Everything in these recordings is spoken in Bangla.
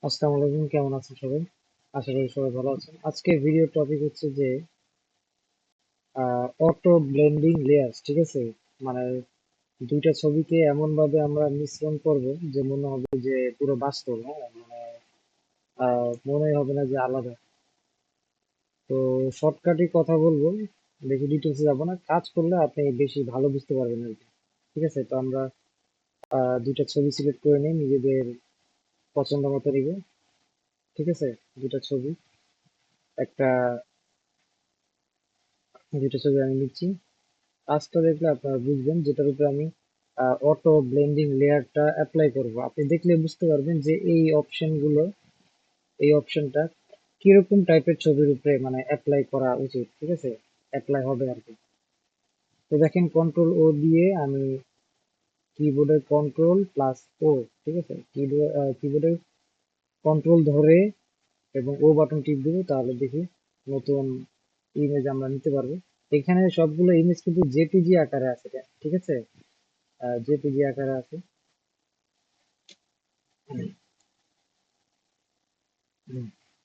আসসালামু আলাইকুম, কেমন আছেন সবাই? আশা করি সবাই ভালো আছেন। আজকের ভিডিও টপিক হচ্ছে যে অটো ব্লেন্ডিং লেয়ার্স, ঠিক আছে? মানে দুইটা ছবিকে এমন ভাবে আমরা মিশ্রণ করব যে মনে হবে যে পুরো বাস্তব, হ্যাঁ, মানে মনে হবে না যে আলাদা। তো শর্টকাটে কথা বলবো, বেশি ডিটেলসে যাবো না। কাজ করলে আপনি বেশি ভালো বুঝতে পারবেন আর কি। ঠিক আছে, তো আমরা দুইটা ছবি সিলেক্ট করে নিই নিজেদের পছন্দ মতো নিবে। ঠিক আছে, দুইটা ছবি, একটা দুইটা ছবি আমি নিচ্ছি। কাজটা দেখলে আপনারা বুঝবেন যেটার উপরে আমি অটো ব্লেন্ডিং লেয়ারটা অ্যাপ্লাই করব। আপনি দেখলে বুঝতে পারবেন যে এই অপশনটা কিরকম টাইপের ছবির উপরে মানে অ্যাপ্লাই করা উচিত। ঠিক আছে, অ্যাপ্লাই হবে আর কি। তো দেখেন, কন্ট্রোল ও দিয়ে আমি কিবোর্ডের কন্ট্রোল প্লাস ও, ঠিক আছে, কিবোর্ডের কন্ট্রোল ধরে এবং ও বাটন টিপ দেবো, তাহলে দেখি নতুন ইমেজ আমরা নিতে পারবো। এখানে সবগুলো ইমেজ কিন্তু জেপিজি আকারে আছে, ঠিক আছে, জেপিজি আকারে আছে।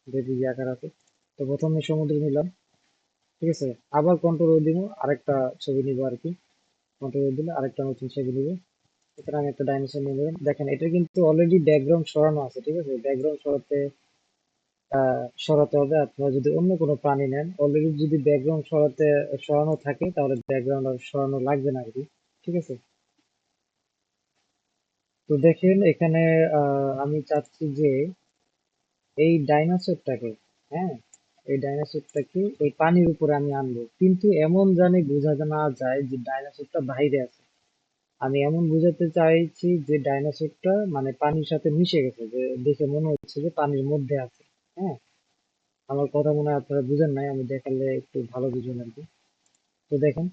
জেপিজি আকার আছে। তো প্রথমে সমুদ্র নিলাম, ঠিক আছে। আবার কন্ট্রোল ও দিব, আরেকটা ছবি নিব আর কি। কন্ট্রোল ও দিলে আরেকটা নতুন ছবি নিব। এখানে আমি একটা ডাইমেনশন নিয়ে নিলাম। দেখেন, এটা কিন্তু অলরেডি ব্যাকগ্রাউন্ড সরানো আছে, ঠিক আছে। ব্যাকগ্রাউন্ড সরাতে হবে। আপনারা যদি অন্য কোনো প্রাণী নেন, অলরেডি যদি ব্যাকগ্রাউন্ড সরানো থাকে, তাহলে ব্যাকগ্রাউন্ড আর সরানো লাগবে না আর কি। ঠিক আছে। তো দেখেন এখানে আমি চাচ্ছি যে এই ডাইনোসরটাকে, হ্যাঁ, এই ডাইনোসরটাকে এই পানির উপরে আমি আনবো, কিন্তু এমন জানি বোঝা না যায় যে ডাইনোসরটা বাইরে আছে। আমি এমন বোঝাতে চাইছি যে ডাইনোসরটা মানে পানির সাথে মিশে গেছে, যে দেখে মনে হচ্ছে যে পানির মধ্যে আছে। হ্যাঁ, আমার কথা মনে হয় আপনারা বুঝেন নাই, আমি দেখালে একটু ভালো বুঝবেন আর কি। তো দেখেন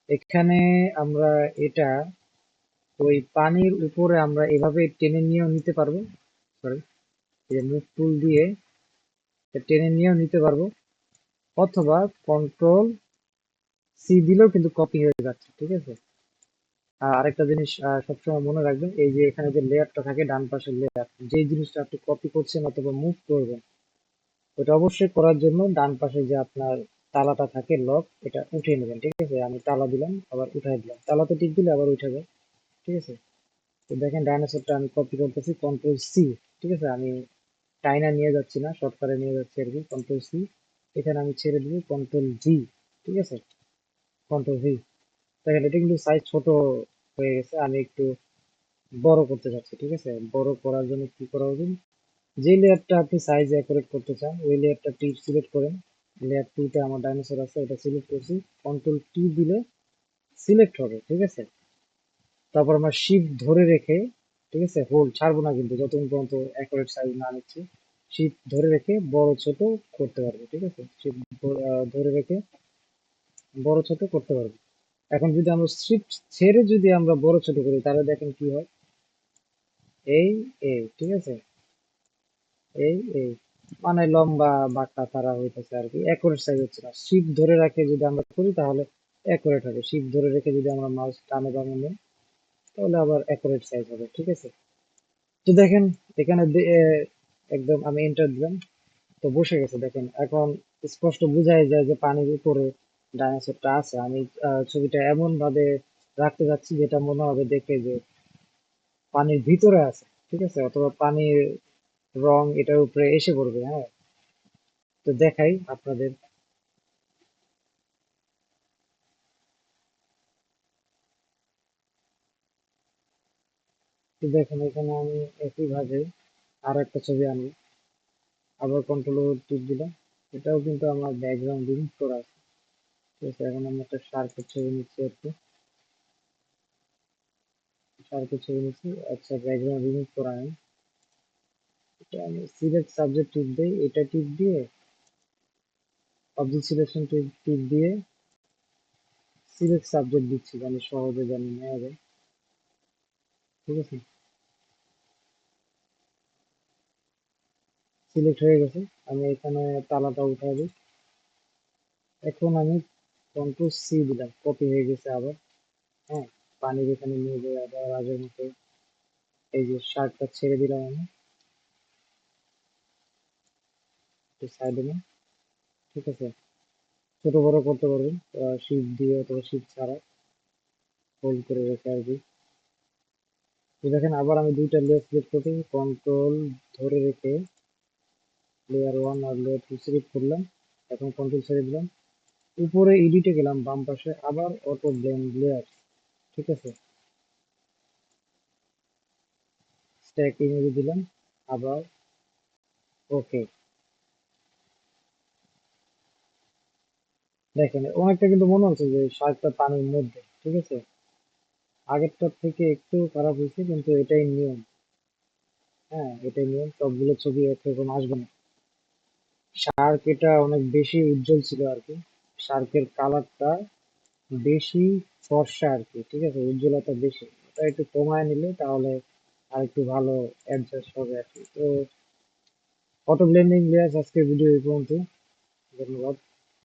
এখানে আমরা এটা ওই পানির উপরে আমরা এভাবে টেনে নিয়েও নিতে পারবো। সরি, এই মুভ টুল দিয়ে টেনে নিয়েও নিতে পারবো, অথবা কন্ট্রোল সি দিলেও কিন্তু কপি হয়ে যাচ্ছে। ঠিক আছে। আর আরেকটা জিনিস সবসময় মনে রাখবেন, এই যে এখানে যে লেয়ারটা থাকে ডান পাশের লেয়ার, যে জিনিসটা আপনি কপি করছেন অথবা মুভ করবেন, ওটা অবশ্যই করার জন্য ডান পাশে যে আপনার তালাটা থাকে লক, এটা উঠিয়ে নেবেন। ঠিক আছে, আমি তালা দিলাম, আবার উঠাই দিলাম, তালাতে টিপ দিলে আবার উঠে যায়। ঠিক আছে। তো দেখেন ডাইনোসরটা আমি কপি করতেছি, কন্ট্রোল সি। ঠিক আছে, আমি টাইনা নিয়ে যাচ্ছি না, শর্টকাটে নিয়ে যাচ্ছি আর কি। কন্ট্রোল সি, এখানে আমি ছেড়ে দিব কন্ট্রোল ভি। ঠিক আছে, কন্ট্রোল ভি। দেখেন এটা কিন্তু সাইজ ছোট হয়ে গেছে, আমি একটু বড় করতে চাচ্ছি। ঠিক আছে, বড় করার জন্য কি করা উচিত, যে লেয়ারটা আপনি সাইজ অ্যাকুরেট করতে চান ওই লেয়ারটা টি সিলেক্ট করেন। লেয়ার 2 তে আমার ডাইনোসর আছে, এটা সিলেক্ট করছি, কন্ট্রোল টি দিলে সিলেক্ট হবে। ঠিক আছে, তারপর আমরা শিফট ধরে রেখে, ঠিক আছে, হোল্ড ছাড়বো না কিন্তু যতক্ষণ পর্যন্ত অ্যাকুরেট সাইজ না নিচ্ছি। শিফট ধরে রেখে বড় ছোট করতে পারবো। ঠিক আছে, শিফট ধরে রেখে বড় ছোট করতে পারবো। এখন যদি আমরা শিফট ছেড়ে যদি আমরা বড় ছোট করি, তাহলে দেখেন কি হয়। এই এই ঠিক আছে, এই মানে লম্বা বাঁকা তারা হইতেছে আর কি, অ্যাকুরেট সাইজ হচ্ছে না। শিফট ধরে রাখে যদি আমরা করি তাহলে অ্যাকুরেট হবে, শিফট ধরে রেখে যদি আমরা মাউস টানে বামে নিই তাহলে আবার অ্যাকুরেট সাইজ হবে। ঠিক আছে। তো দেখেন এখানে একদম আমি এন্টার দিলাম, তো বসে গেছে। দেখেন এখন স্পষ্ট বোঝাই যায় যে পানির উপরে ডাইনোসরটা আছে। আমি ছবিটা এমন ভাবে রাখতে যাচ্ছি যেটা মনে হবে দেখে যে পানির ভিতরে আছে। ঠিক আছে, অথবা পানির রং এটার উপরে এসে পড়বে। হ্যাঁ, তো দেখাই আপনাদের। তো দেখেন এখানে আমি একইভাবে আর একটা ছবি আনি, আবার কন্ট্রোল টিপ দিলাম, এটাও কিন্তু আমার ব্যাকগ্রাউন্ড রিমুভ করা আছে। ঠিক আছে, এখন আমি একটা শার্কের ছবি নিচ্ছি একটু, শার্কের ছবি নিচ্ছি। আচ্ছা, ব্যাকগ্রাউন্ড রিমুভ করা নেই, এটা আমি সিলেক্ট সাবজেক্ট টিপ দিই, এটা টিপ দিয়ে অবজেক্ট সিলেকশন টিপ দিয়ে সিলেক্ট সাবজেক্ট দিচ্ছি, আমি সহজে জানি নেওয়া যায়। ঠিক আছে, সিলেক্ট হয়ে গেছে। আমি এখানে তালাটা উঠাই দিই। এখন আমি কন্ট্রোল সি দিলাম, কপি হয়ে গেছে আবার। হ্যাঁ, পানির এখানে নিয়ে যাই আবার আগের মতো। এই যে শার্টটা ছেড়ে দিলাম আমি, সাইডে নেন। ঠিক আছে, ছোট বড় করতে পারবেন শিপ দিয়ে অথবা শিপ ছাড়া হোল্ড করে রেখে আর কি। তো দেখেন আবার আমি দুইটা লেয়ার সিলেক্ট করতে কন্ট্রোল ধরে রেখে layer one R layer to select করলাম। এখন কন্ট্রোল ছেড়ে দিলাম, উপরে এডিটে গেলাম বাম পাশে, আবার অটো ব্লেন্ড লেয়ার। ঠিক আছে, স্ট্যাক ইমেজে দিলাম, আবার ওকে। দেখেন অনেকটা কিন্তু মনে হচ্ছে যে শার্কটা পানির মধ্যে। ঠিক আছে, আগেরটার থেকে একটু খারাপ হয়েছে কিন্তু এটাই নিয়ম। হ্যাঁ, এটাই নিয়ম, সবগুলো ছবি একরকম আসবে না। শার্ক এটা অনেক বেশি উজ্জ্বল ছিল আর কি, শার্কের কালারটা বেশি ফর্সা আর কি। ঠিক আছে, উজ্জ্বলতা বেশি, এটা একটু কমায় নিলে তাহলে আর একটু ভালো অ্যাডজাস্ট হবে আর কি। তো অটো ব্লেন্ডিং লেয়ার আজকের ভিডিও এই পর্যন্ত। ধন্যবাদ।